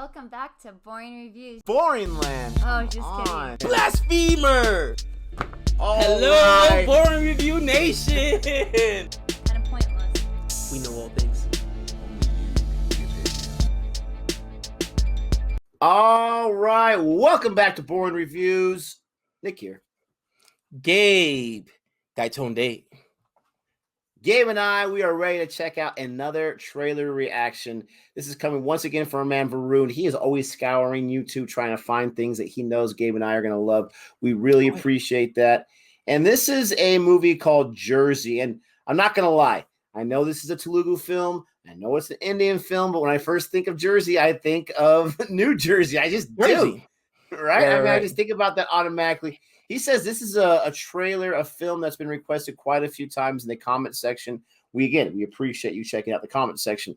Welcome back to Boring Reviews. Boring Land. Oh, just kidding. Blasphemer! Hello, right. Boring Review Nation! Kind of pointless. We know all things. All right, welcome back to Boring Reviews. Nick here. Gabe. Guy Tone Date. Gabe and I, we are ready to check out another trailer reaction. This is coming once again from our man Varun. He is always scouring YouTube, trying to find things that he knows Gabe and I are going to love. We really appreciate that. And this is a movie called Jersey. And I'm not going to lie. I know this is a Telugu film. I know it's an Indian film. But when I first think of Jersey, I think of New Jersey. I just do. Right? Yeah, I just think about that automatically. He says this is a trailer, a film that's been requested quite a few times in the comment section. We appreciate you checking out the comment section.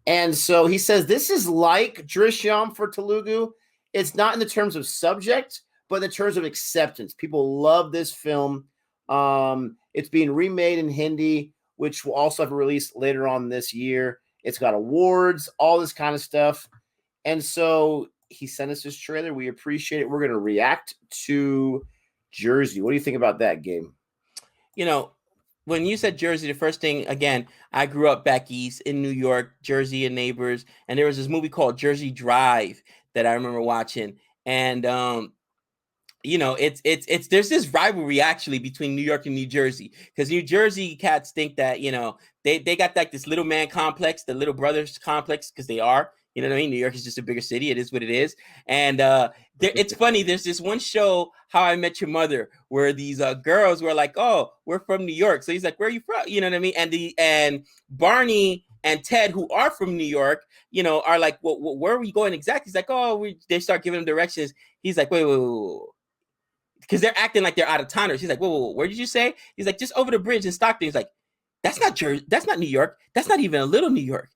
And so he says this is like Drishyam for Telugu. It's not in the terms of subject, but in the terms of acceptance. People love this film. It's being remade in Hindi, which will also have a release later on this year. It's got awards, all this kind of stuff. And so he sent us this trailer. We appreciate it. We're going to react to Jersey. What do you think about that, Game? You know, when you said Jersey, the first thing, again, I grew up back east in New York, Jersey and neighbors, and there was this movie called Jersey Drive that I remember watching. And you know, it's there's this rivalry actually between New York and New Jersey, because New Jersey cats think that, you know, they got like this little man complex, the little brothers complex, because they are. You know what I mean? New York is just a bigger city. It is what it is. And it's funny. There's this one show, How I Met Your Mother, where these girls were like, "Oh, we're from New York." So he's like, "Where are you from?" You know what I mean? And Barney and Ted, who are from New York, you know, are like, "Well, where are we going exactly?" He's like, "Oh, they start giving him directions." He's like, "Wait. Because they're acting like they're out of towners." He's like, whoa, where did you say? He's like, "Just over the bridge in Stockton." He's like, "That's not Jersey. That's not New York. That's not even a little New York.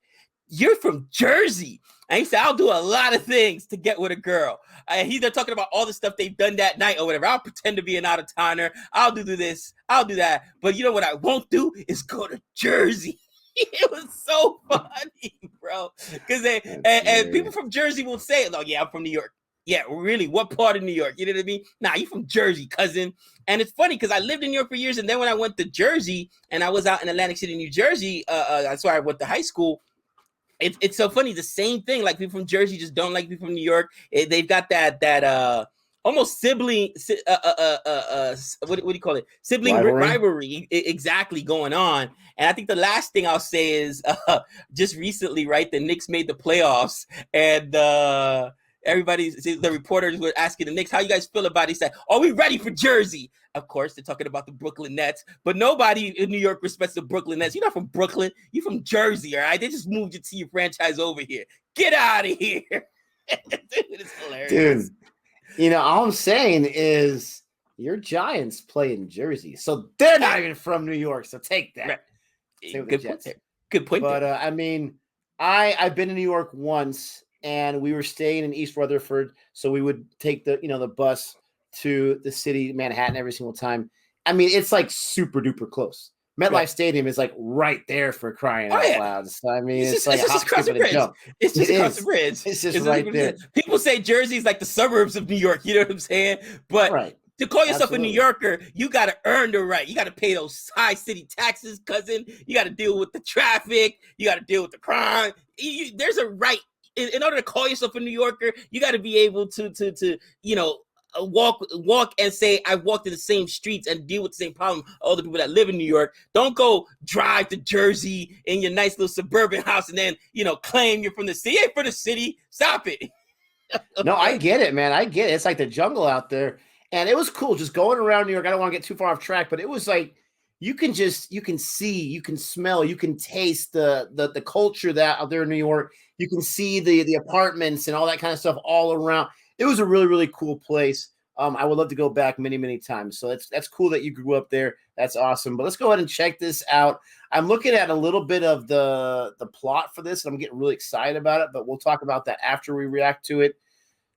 You're from Jersey." And he said, "I'll do a lot of things to get with a girl." They're talking about all the stuff they've done that night or whatever. "I'll pretend to be an out-of-towner. I'll do this. I'll do that. But you know what I won't do is go to Jersey." It was so funny, bro. Because and people from Jersey will say, "Oh, yeah, I'm from New York." "Yeah, really? What part of New York?" You know what I mean? "Nah, you from Jersey, cousin." And it's funny because I lived in New York for years. And then when I went to Jersey and I was out in Atlantic City, New Jersey, that's where I went to high school. It's so funny. The same thing. Like, people from Jersey just don't like people from New York. They've got that almost sibling what do you call it? Sibling rivalry exactly going on. And I think the last thing I'll say is just recently, right? The Knicks made the playoffs, and the reporters were asking the Knicks, "How you guys feel about it?" He said, "Are we ready for Jersey?" Of course, they're talking about the Brooklyn Nets, but nobody in New York respects the Brooklyn Nets. You're not from Brooklyn. You're from Jersey, all right? They just moved you to your franchise over here. Get out of here. It's hilarious. Dude, you know, all I'm saying is your Giants play in Jersey, so they're not even from New York, so take that. Right. Good point. But, I mean, I've been to New York once, and we were staying in East Rutherford, so we would take the bus to the city, Manhattan, every single time. I mean, it's like super duper close. MetLife Stadium is like right there, for crying out loud. So, I mean, it's like just across the bridge. It's just across the bridge. It's just right there. People say Jersey's like the suburbs of New York. You know what I'm saying? But to call yourself a New Yorker, you got to earn the right. You got to pay those high city taxes, cousin. You got to deal with the traffic. You got to deal with the crime. There's a right. In order to call yourself a New Yorker, you got to be able to you know, walk and say, "I've walked in the same streets and deal with the same problem all the people that live in New York." Don't go drive to Jersey in your nice little suburban house and then, you know, claim you're from the city. Ain't for the city. Stop it. No, I get it, man. I get it. It's like the jungle out there. And it was cool just going around New York. I don't want to get too far off track, but it was like you can see, you can smell, you can taste the culture that out there in New York. You can see the apartments and all that kind of stuff all around. It was a really, really cool place. I would love to go back many, many times. So that's cool that you grew up there. That's awesome. But let's go ahead and check this out. I'm looking at a little bit of the plot for this, and I'm getting really excited about it, but we'll talk about that after we react to it.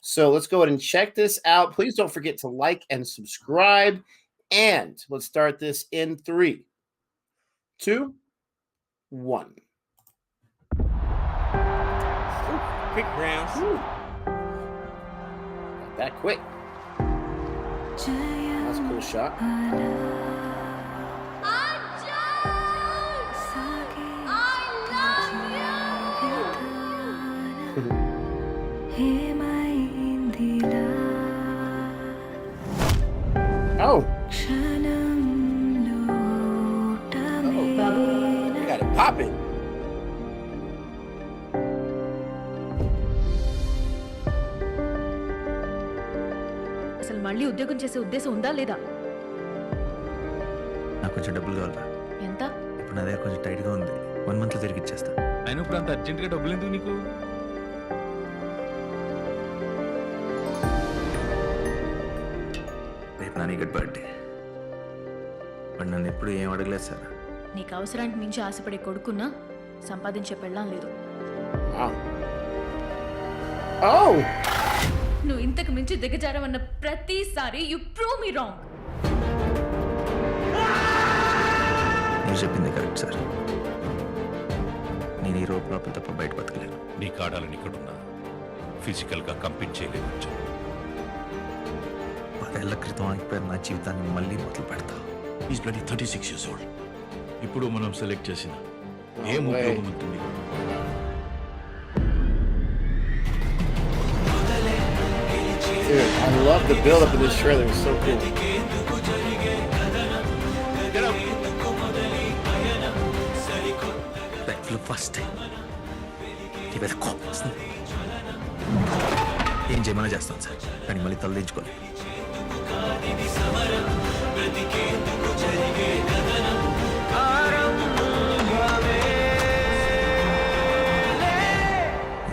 So let's go ahead and check this out. Please don't forget to like and subscribe. And let's start this in 3, 2, 1. Quick rounds. Got that quick. That's a cool shot. Oh. You got it popping. అసలు మళ్ళీ ఉద్యోగం చేసే ఉద్దేశం ఉందా లేదా? నాకు కొంచెం డబ్బులు కావాలరా. ఎంత? ఇప్పుడు నా దగ్గర కొంచెం టైట్గా ఉంది. 1 monthలో తిరిగి ఇచ్చేస్తా. అయినా ఇప్పుడు అంత అర్జెంటుగా డబ్బులు ఎందుకు నీకు? రేపు నాని గడ్ బర్త్డే. వాడు నన్ను ఎప్పుడు ఏం అడగలేదు సార్. నీకు అవసరానికి మించి ఆశపడే కొడుకున్నా సంపాదించే పెళ్ళాం లేదు. Oh. నువ్వు ఇంతకు మించి దిగజారవన్న ప్రతిసారి యు ప్రూవ్ మీ రాంగ్. మీరు చెప్పింది కరెక్ట్ సార్. నేను ఈ రోప్ లోపల తప్ప బయట బతకలేను. నీ కాడాలని ఇక్కడున్నా ఫిజికల్గా కంపీట్ చేయలేదు. 10 ఏళ్ల క్రితం అయిపోయిన నా జీవితాన్ని మళ్ళీ మొదలు పెడతా. Is bloody 36 years old. ఇప్పుడు మనం సెలెక్ట్ చేసిన ఏం ఉపయోగం ఉంటుంది? Dude, I love the build up in this trailer. It's so cool. లైఫ్లో ఫస్ట్ టైం ఇవైతే కోపం వస్తుంది. ఏం చేయమన్నా చేస్తాను సార్, కానీ మళ్ళీ తలదించుకోవాలి.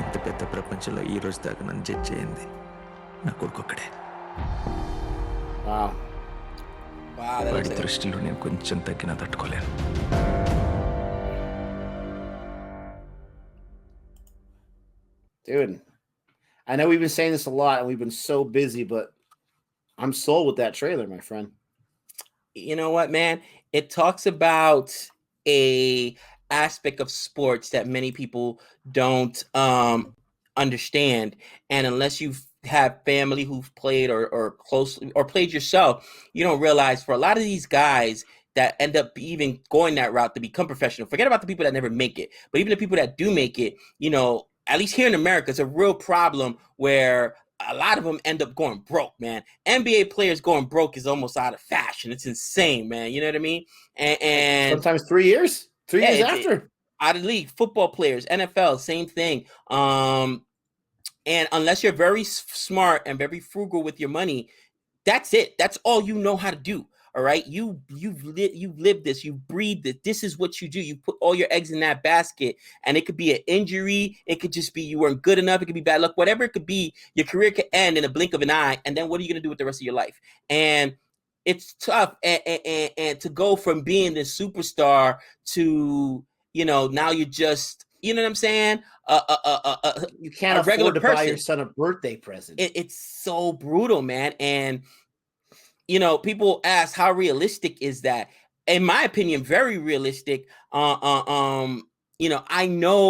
ఇంత పెద్ద ప్రపంచంలో ఈ రోజు దాకా నన్ను జడ్జ్ చేయింది నా కొడుకు ఒక్కడే. Wow. వాడి దృష్టిలో నేను కొంచెం తగ్గినా తట్టుకోలేను. Dude, I know we've been saying this a lot and we've been so busy, but I'm sold with that trailer, my friend. You know what, man? It talks about a aspect of sports that many people don't understand, and unless you have family who've played or closely or played yourself, you don't realize for a lot of these guys that end up even going that route to become professional. Forget about the people that never make it, but even the people that do make it, you know, at least here in America, it's a real problem where a lot of them end up going broke, man. NBA players going broke is almost out of fashion. It's insane, man. You know what I mean? And sometimes 3 years, 3 years after. Out of the league, football players, NFL, same thing. And unless you're very smart and very frugal with your money, that's it. That's all you know how to do. All right. You've lived this, you breathed it. This is what you do. You put all your eggs in that basket, and it could be an injury. It could just be you weren't good enough. It could be bad luck, whatever it could be. Your career could end in a blink of an eye. And then what are you going to do with the rest of your life? And it's tough. And to go from being this superstar to, you know, now you're just, you know what I'm saying? You can't afford to buy your son a birthday present. It's so brutal, man. And you know, people ask how realistic is that? In my opinion, very realistic. You know, I know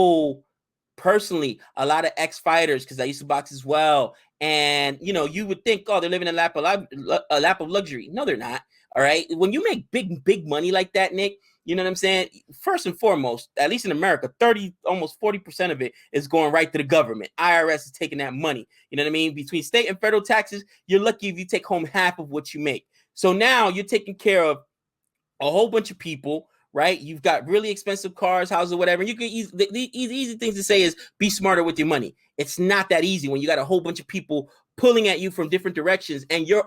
personally a lot of ex-fighters because I used to box as well. And you know, you would think, oh, they're living a lap of luxury. No, they're not. All right. When you make big money like that, Nick, you know what I'm saying? First and foremost, at least in America, 30, almost 40% of it is going right to the government. IRS is taking that money. You know what I mean? Between state and federal taxes, you're lucky if you take home half of what you make. So now you're taking care of a whole bunch of people, right? You've got really expensive cars, houses, or whatever. You can the easy things to say is be smarter with your money. It's not that easy when you got a whole bunch of people pulling at you from different directions, and your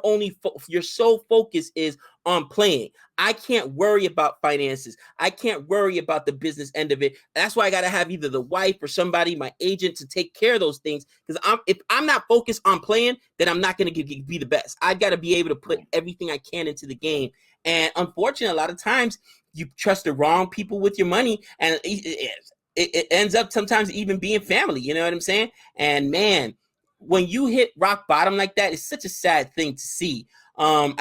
sole focus is on playing. I can't worry about finances. I can't worry about the business end of it. That's why I got to have either the wife or somebody, my agent, to take care of those things. Because if I'm not focused on playing, then I'm not going to be the best. I got to be able to put everything I can into the game. And unfortunately, a lot of times you trust the wrong people with your money, and it ends up sometimes even being family. You know what I'm saying? And man, when you hit rock bottom like that, it's such a sad thing to see.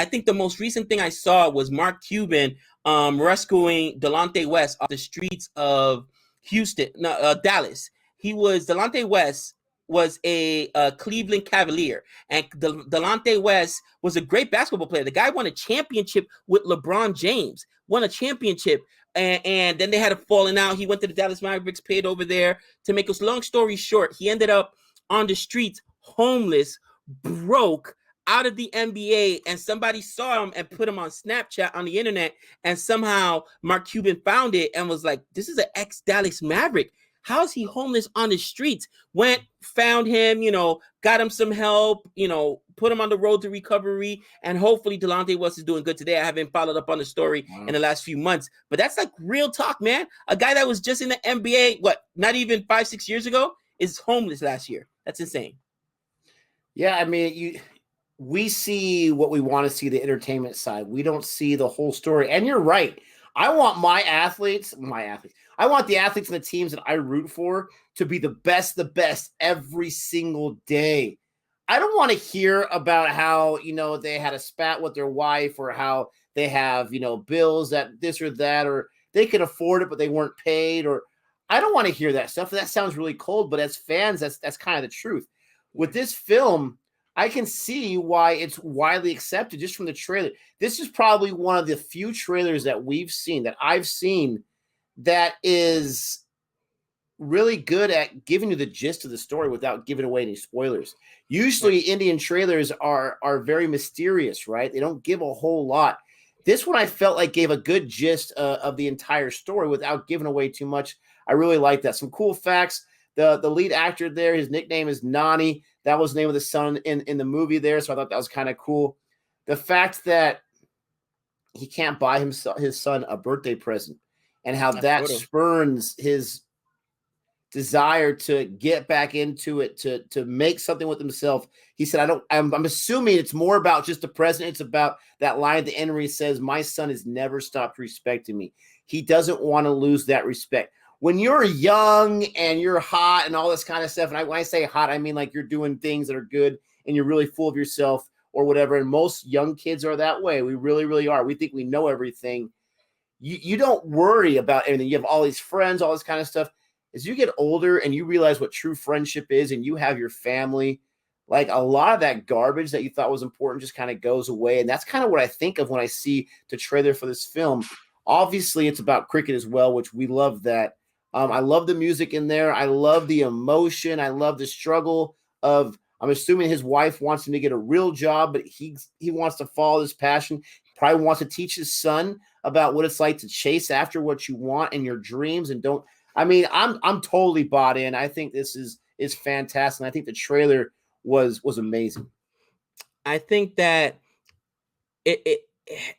I think the most recent thing I saw was Mark Cuban rescuing Delonte West off the streets of Dallas. Delonte West was a Cleveland Cavalier, and Delonte West was a great basketball player. The guy won a championship with LeBron James, won a championship, and then they had a falling out. He went to the Dallas Mavericks, paid over there. To make a long story short, he ended up on the streets, homeless, broke, out of the NBA, and somebody saw him and put him on Snapchat on the internet, and somehow Mark Cuban found it and was like, this is an ex-Dallas Maverick. How is he homeless on the streets? Went, found him, got him some help, put him on the road to recovery, and hopefully Delonte West is doing good today. I haven't followed up on the story in the last few months, but that's like real talk, man. A guy that was just in the NBA, not even 5-6 years ago, is homeless last year. That's insane. Yeah, I mean, we see what we want to see, the entertainment side. We don't see the whole story. And you're right. I want I want the athletes and the teams that I root for to be the best every single day. I don't want to hear about how, they had a spat with their wife, or how they have, bills that this or that, or they can afford it, but they weren't paid, or I don't want to hear that stuff. That sounds really cold, but as fans, that's kind of the truth. With this film, I can see why it's widely accepted just from the trailer. This is probably one of the few trailers that I've seen, that is really good at giving you the gist of the story without giving away any spoilers. Usually Indian trailers are very mysterious, right? They don't give a whole lot. This one I felt like gave a good gist of the entire story without giving away too much. I really like that. Some cool facts. The lead actor there, his nickname is Nani. That was the name of the son in the movie there, so I thought that was kind of cool. The fact that he can't buy his son a birthday present, and how that spurns his desire to get back into it, to make something with himself. He said, I'm assuming it's more about just the present. It's about that line at the end where he says, my son has never stopped respecting me. He doesn't want to lose that respect. When you're young and you're hot and all this kind of stuff, and when I say hot, I mean like you're doing things that are good and you're really full of yourself or whatever. And most young kids are that way. We really, really are. We think we know everything. You don't worry about anything. You have all these friends, all this kind of stuff. As you get older and you realize what true friendship is, and you have your family, like a lot of that garbage that you thought was important just kind of goes away. And that's kind of what I think of when I see the trailer for this film. Obviously, it's about cricket as well, which we love that. I love the music in there. I love the emotion. I love the struggle of, I'm assuming his wife wants him to get a real job, but he wants to follow his passion. Probably wants to teach his son about what it's like to chase after what you want and your dreams, and don't. I mean, I'm totally bought in. I think this is fantastic. And I think the trailer was amazing. I think that it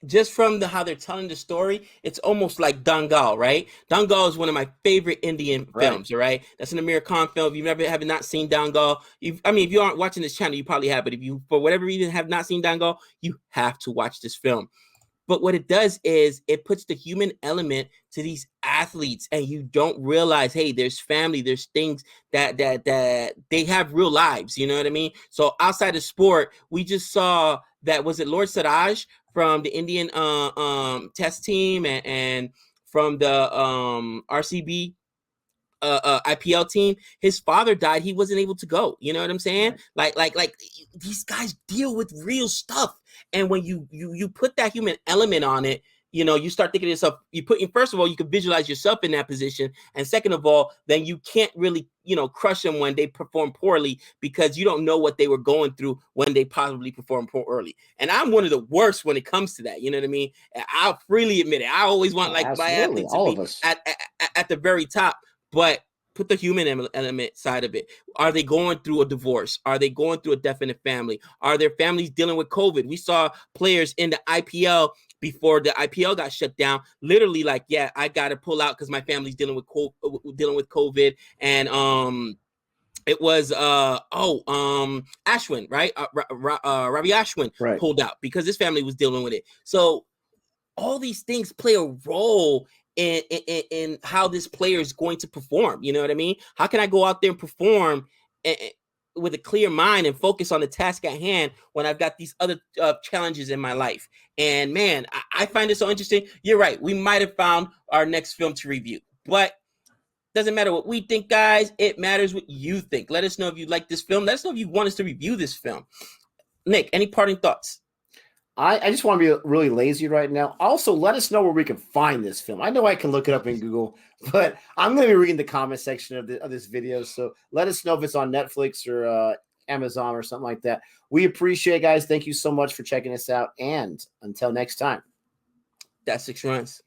just from how they're telling the story, it's almost like Dangal, right? Dangal is one of my favorite Indian films, all right? That's an Amir Khan film. If you have not seen Dangal, if you aren't watching this channel, you probably have, but if you, for whatever reason, have not seen Dangal, you have to watch this film. But what it does is it puts the human element to these athletes, and you don't realize, hey, there's family, there's things that they have real lives. You know what I mean? So outside of sport, we just saw that, was it Lord Siraj from the Indian test team and from the RCB IPL team, his father died. He wasn't able to go. You know what I'm saying? Like these guys deal with real stuff. And when you put that human element on it, you start thinking to yourself, first of all, you can visualize yourself in that position. And second of all, then you can't really, crush them when they perform poorly, because you don't know what they were going through when they possibly perform poorly. And I'm one of the worst when it comes to that. You know what I mean? I'll freely admit it. I always want my athletes to be at the very top. But put the human element side of it. Are they going through a divorce? Are they going through a death in the family? Are their families dealing with COVID? We saw players in the IPL before the IPL got shut down, literally like, yeah, I got to pull out because my family's dealing with COVID. And it was Ashwin, right? Ravi Ashwin pulled out because his family was dealing with it. So all these things play a role in how this player is going to perform. You know what I mean? How can I go out there and perform with a clear mind and focus on the task at hand when I've got these other challenges in my life? And man, I find it so interesting. You're right. We might have found our next film to review, but Doesn't matter what we think, guys. It matters what you think. Let us know if you like this film. Let us know if you want us to review this film. Nick, any parting thoughts? I just want to be really lazy right now. Also, let us know where we can find this film. I know I can look it up in Google, but I'm going to be reading the comment section of this video. So let us know if it's on Netflix or Amazon or something like that. We appreciate it, guys. Thank you so much for checking us out. And until next time. That's 6 runs.